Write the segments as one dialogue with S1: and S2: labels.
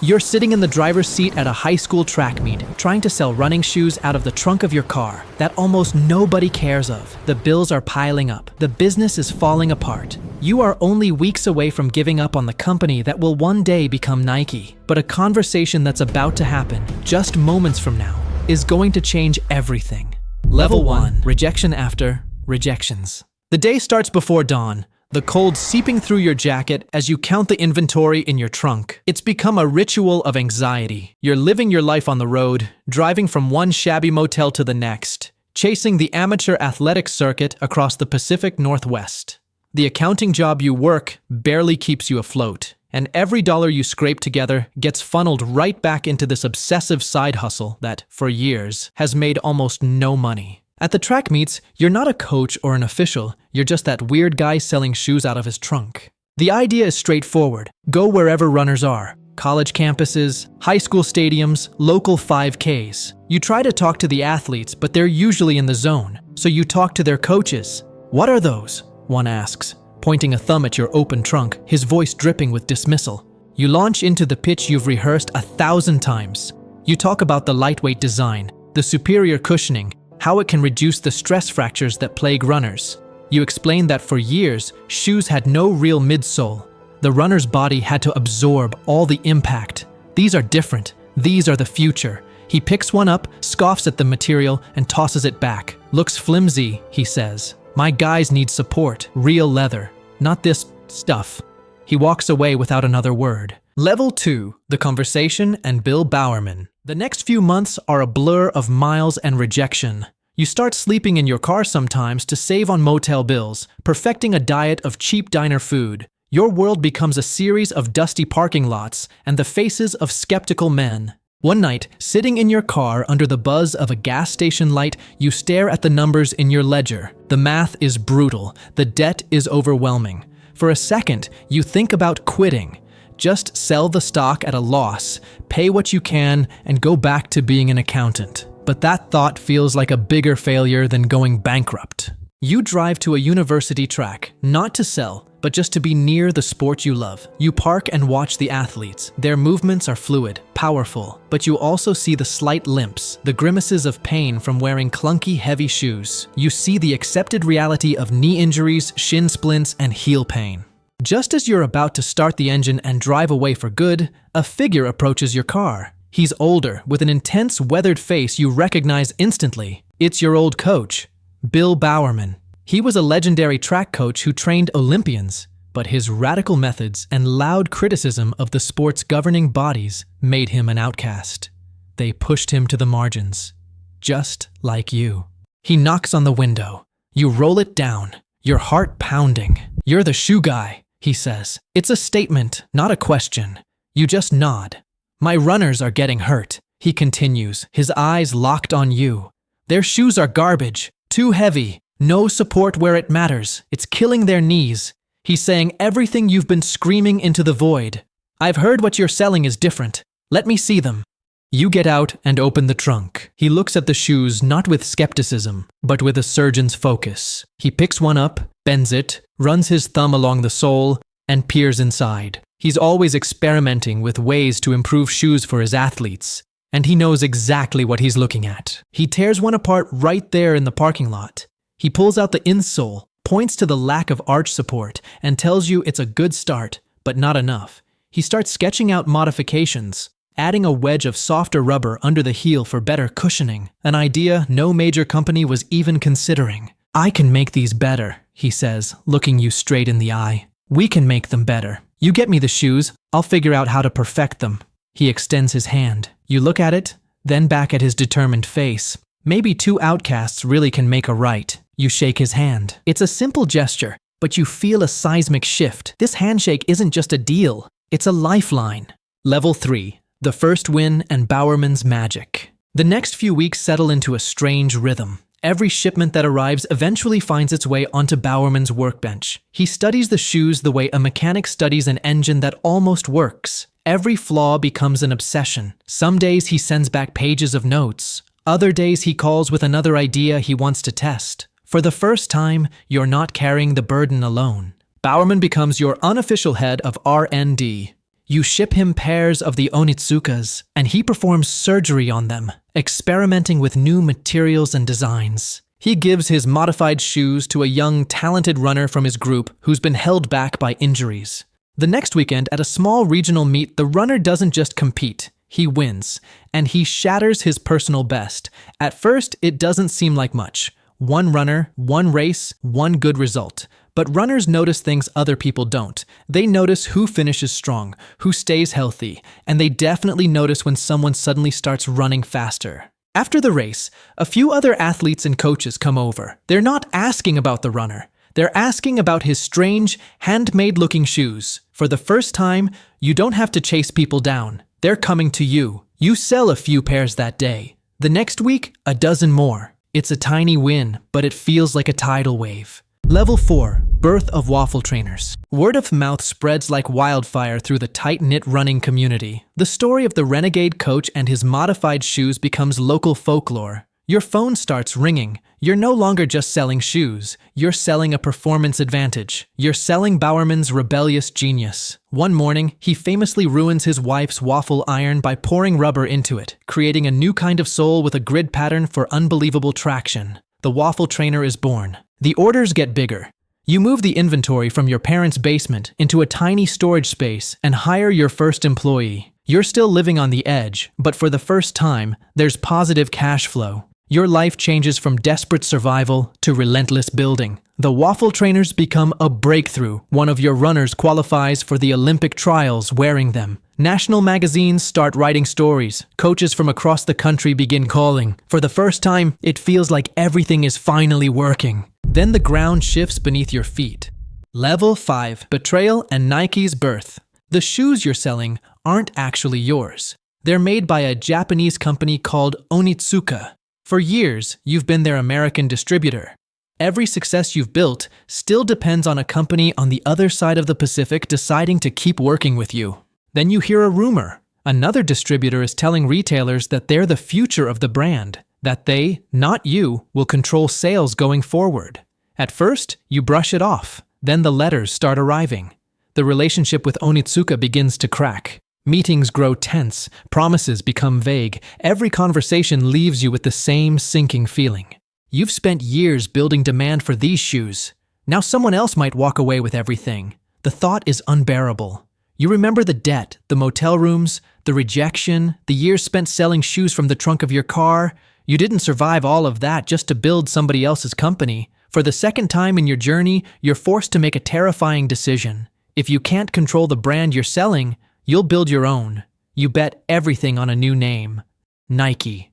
S1: You're sitting in the driver's seat at a high school track meet, trying to sell running shoes out of the trunk of your car that almost nobody cares of. The bills are piling up. The business is falling apart. You are only weeks away from giving up on the company that will one day become Nike. But a conversation that's about to happen, just moments from now, is going to change everything. Level 1. Rejection after rejections. The day starts before dawn. The cold seeping through your jacket as you count the inventory in your trunk. It's become a ritual of anxiety. You're living your life on the road, driving from one shabby motel to the next, chasing the amateur athletic circuit across the Pacific Northwest. The accounting job you work barely keeps you afloat, and every dollar you scrape together gets funneled right back into this obsessive side hustle that, for years, has made almost no money. At the track meets, you're not a coach or an official, you're just that weird guy selling shoes out of his trunk. The idea is straightforward. Go wherever runners are. College campuses, high school stadiums, local 5Ks. You try to talk to the athletes, but they're usually in the zone, so you talk to their coaches. "What are those?" one asks, pointing a thumb at your open trunk, his voice dripping with dismissal. You launch into the pitch you've rehearsed 1,000 times. You talk about the lightweight design, the superior cushioning, how it can reduce the stress fractures that plague runners. You explain that for years, shoes had no real midsole. The runner's body had to absorb all the impact. These are different. These are the future. He picks one up, scoffs at the material, and tosses it back. "Looks flimsy," he says. "My guys need support, real leather, not this stuff." He walks away without another word. Level 2, the conversation and Bill Bowerman. The next few months are a blur of miles and rejection. You start sleeping in your car sometimes to save on motel bills, perfecting a diet of cheap diner food. Your world becomes a series of dusty parking lots and the faces of skeptical men. One night, sitting in your car under the buzz of a gas station light, you stare at the numbers in your ledger. The math is brutal. The debt is overwhelming. For a second, you think about quitting. Just sell the stock at a loss, pay what you can, and go back to being an accountant. But that thought feels like a bigger failure than going bankrupt. You drive to a university track, not to sell, but just to be near the sport you love. You park and watch the athletes. Their movements are fluid, powerful, but you also see the slight limps, the grimaces of pain from wearing clunky, heavy shoes. You see the accepted reality of knee injuries, shin splints, and heel pain. Just as you're about to start the engine and drive away for good, a figure approaches your car. He's older, with an intense, weathered face you recognize instantly. It's your old coach, Bill Bowerman. He was a legendary track coach who trained Olympians, but his radical methods and loud criticism of the sport's governing bodies made him an outcast. They pushed him to the margins, just like you. He knocks on the window. You roll it down, your heart pounding. "You're the shoe guy," he says. It's a statement, not a question. You just nod. "My runners are getting hurt," he continues, his eyes locked on you. "Their shoes are garbage, too heavy, no support where it matters. It's killing their knees." He's saying everything you've been screaming into the void. "I've heard what you're selling is different. Let me see them." You get out and open the trunk. He looks at the shoes not with skepticism, but with a surgeon's focus. He picks one up, bends it, runs his thumb along the sole, and peers inside. He's always experimenting with ways to improve shoes for his athletes, and he knows exactly what he's looking at. He tears one apart right there in the parking lot. He pulls out the insole, points to the lack of arch support, and tells you it's a good start, but not enough. He starts sketching out modifications, adding a wedge of softer rubber under the heel for better cushioning, an idea no major company was even considering. "I can make these better," he says, looking you straight in the eye. "We can make them better. You get me the shoes, I'll figure out how to perfect them." He extends his hand. You look at it, then back at his determined face. Maybe two outcasts really can make a right. You shake his hand. It's a simple gesture, but you feel a seismic shift. This handshake isn't just a deal, it's a lifeline. Level 3. The first win and Bowerman's magic. The next few weeks settle into a strange rhythm. Every shipment that arrives eventually finds its way onto Bowerman's workbench. He studies the shoes the way a mechanic studies an engine that almost works. Every flaw becomes an obsession. Some days he sends back pages of notes. Other days he calls with another idea he wants to test. For the first time, you're not carrying the burden alone. Bowerman becomes your unofficial head of R&D. You ship him pairs of the Onitsukas, and he performs surgery on them, experimenting with new materials and designs. He gives his modified shoes to a young, talented runner from his group who's been held back by injuries. The next weekend, at a small regional meet, the runner doesn't just compete, he wins, and he shatters his personal best. At first, it doesn't seem like much. One runner, one race, one good result. But runners notice things other people don't. They notice who finishes strong, who stays healthy, and they definitely notice when someone suddenly starts running faster. After the race, a few other athletes and coaches come over. They're not asking about the runner. They're asking about his strange, handmade-looking shoes. For the first time, you don't have to chase people down. They're coming to you. You sell a few pairs that day. The next week, a dozen more. It's a tiny win, but it feels like a tidal wave. Level 4. Birth of Waffle Trainers. Word of mouth spreads like wildfire through the tight-knit running community. The story of the renegade coach and his modified shoes becomes local folklore. Your phone starts ringing. You're no longer just selling shoes. You're selling a performance advantage. You're selling Bowerman's rebellious genius. One morning, he famously ruins his wife's waffle iron by pouring rubber into it, creating a new kind of sole with a grid pattern for unbelievable traction. The waffle trainer is born. The orders get bigger. You move the inventory from your parents' basement into a tiny storage space and hire your first employee. You're still living on the edge, but for the first time, there's positive cash flow. Your life changes from desperate survival to relentless building. The waffle trainers become a breakthrough. One of your runners qualifies for the Olympic trials wearing them. National magazines start writing stories. Coaches from across the country begin calling. For the first time, it feels like everything is finally working. Then the ground shifts beneath your feet. Level 5. Betrayal and Nike's birth. The shoes you're selling aren't actually yours. They're made by a Japanese company called Onitsuka. For years, you've been their American distributor. Every success you've built still depends on a company on the other side of the Pacific deciding to keep working with you. Then you hear a rumor. Another distributor is telling retailers that they're the future of the brand, that they, not you, will control sales going forward. At first, you brush it off. Then the letters start arriving. The relationship with Onitsuka begins to crack. Meetings grow tense, promises become vague. Every conversation leaves you with the same sinking feeling. You've spent years building demand for these shoes. Now someone else might walk away with everything. The thought is unbearable. You remember the debt, the motel rooms, the rejection, the years spent selling shoes from the trunk of your car. You didn't survive all of that just to build somebody else's company. For the second time in your journey, you're forced to make a terrifying decision. If you can't control the brand you're selling, you'll build your own. You bet everything on a new name. Nike.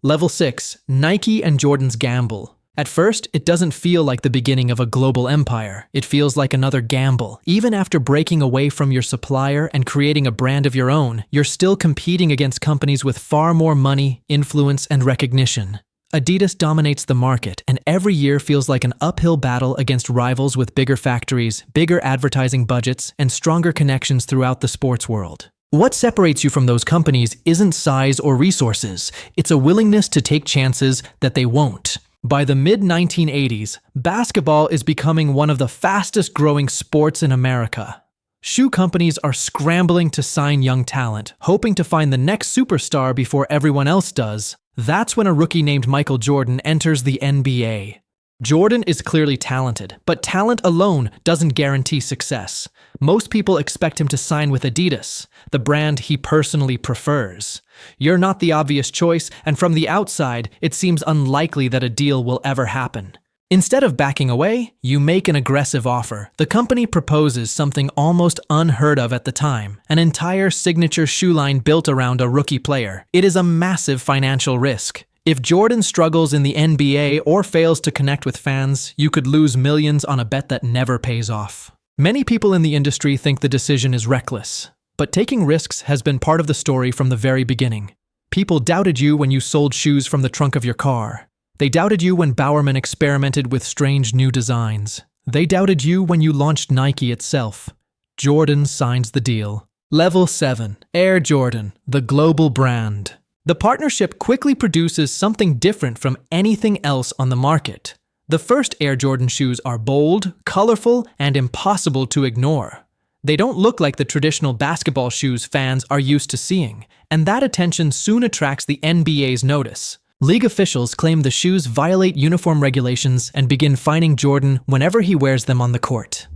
S1: Level 6. Nike and Jordan's gamble. At first, it doesn't feel like the beginning of a global empire. It feels like another gamble. Even after breaking away from your supplier and creating a brand of your own, you're still competing against companies with far more money, influence, and recognition. Adidas dominates the market, and every year feels like an uphill battle against rivals with bigger factories, bigger advertising budgets, and stronger connections throughout the sports world. What separates you from those companies isn't size or resources. It's a willingness to take chances that they won't. By the mid-1980s, basketball is becoming one of the fastest-growing sports in America. Shoe companies are scrambling to sign young talent, hoping to find the next superstar before everyone else does. That's when a rookie named Michael Jordan enters the NBA. Jordan is clearly talented, but talent alone doesn't guarantee success. Most people expect him to sign with Adidas, the brand he personally prefers. You're not the obvious choice, and from the outside, it seems unlikely that a deal will ever happen. Instead of backing away, you make an aggressive offer. The company proposes something almost unheard of at the time, an entire signature shoe line built around a rookie player. It is a massive financial risk. If Jordan struggles in the NBA or fails to connect with fans, you could lose millions on a bet that never pays off. Many people in the industry think the decision is reckless, but taking risks has been part of the story from the very beginning. People doubted you when you sold shoes from the trunk of your car. They doubted you when Bowerman experimented with strange new designs. They doubted you when you launched Nike itself. Jordan signs the deal. Level 7. Air Jordan, the global brand. The partnership quickly produces something different from anything else on the market. The first Air Jordan shoes are bold, colorful, and impossible to ignore. They don't look like the traditional basketball shoes fans are used to seeing, and that attention soon attracts the NBA's notice. League officials claim the shoes violate uniform regulations and begin fining Jordan whenever he wears them on the court.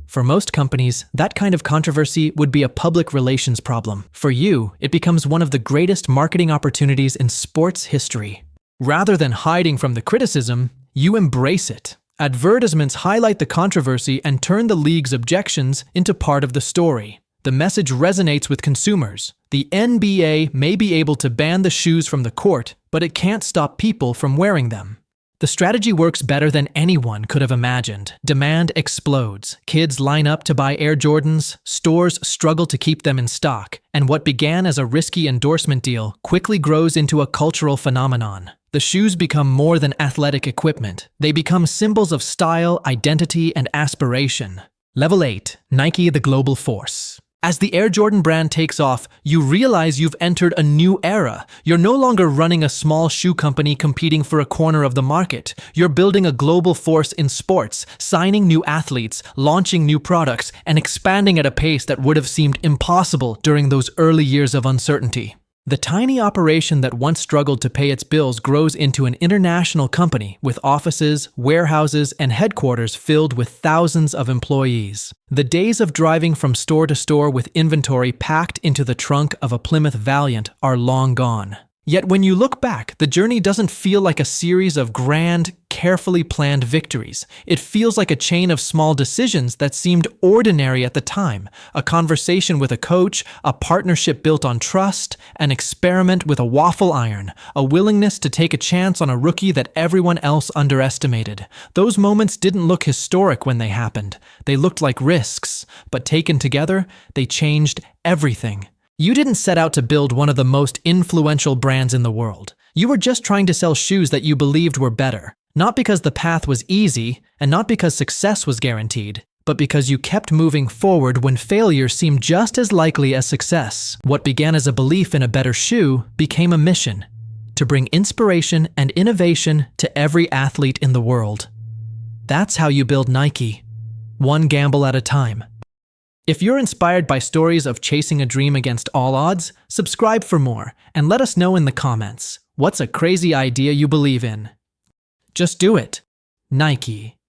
S1: For most companies, that kind of controversy would be a public relations problem. For you, it becomes one of the greatest marketing opportunities in sports history. Rather than hiding from the criticism, you embrace it. Advertisements highlight the controversy and turn the league's objections into part of the story. The message resonates with consumers. The NBA may be able to ban the shoes from the court, but it can't stop people from wearing them. The strategy works better than anyone could have imagined. Demand explodes. Kids line up to buy Air Jordans, stores struggle to keep them in stock, and what began as a risky endorsement deal quickly grows into a cultural phenomenon. The shoes become more than athletic equipment. They become symbols of style, identity, and aspiration. Level 8. Nike, the global force. As the Air Jordan brand takes off, you realize you've entered a new era. You're no longer running a small shoe company competing for a corner of the market. You're building a global force in sports, signing new athletes, launching new products, and expanding at a pace that would have seemed impossible during those early years of uncertainty. The tiny operation that once struggled to pay its bills grows into an international company with offices, warehouses, and headquarters filled with thousands of employees. The days of driving from store to store with inventory packed into the trunk of a Plymouth Valiant are long gone. Yet when you look back, the journey doesn't feel like a series of grand, carefully planned victories. It feels like a chain of small decisions that seemed ordinary at the time. A conversation with a coach, a partnership built on trust, an experiment with a waffle iron, a willingness to take a chance on a rookie that everyone else underestimated. Those moments didn't look historic when they happened. They looked like risks, but taken together, they changed everything. You didn't set out to build one of the most influential brands in the world. You were just trying to sell shoes that you believed were better. Not because the path was easy, and not because success was guaranteed, but because you kept moving forward when failure seemed just as likely as success. What began as a belief in a better shoe became a mission: to bring inspiration and innovation to every athlete in the world. That's how you build Nike, one gamble at a time. If you're inspired by stories of chasing a dream against all odds, subscribe for more and let us know in the comments. What's a crazy idea you believe in? Just do it. Nike.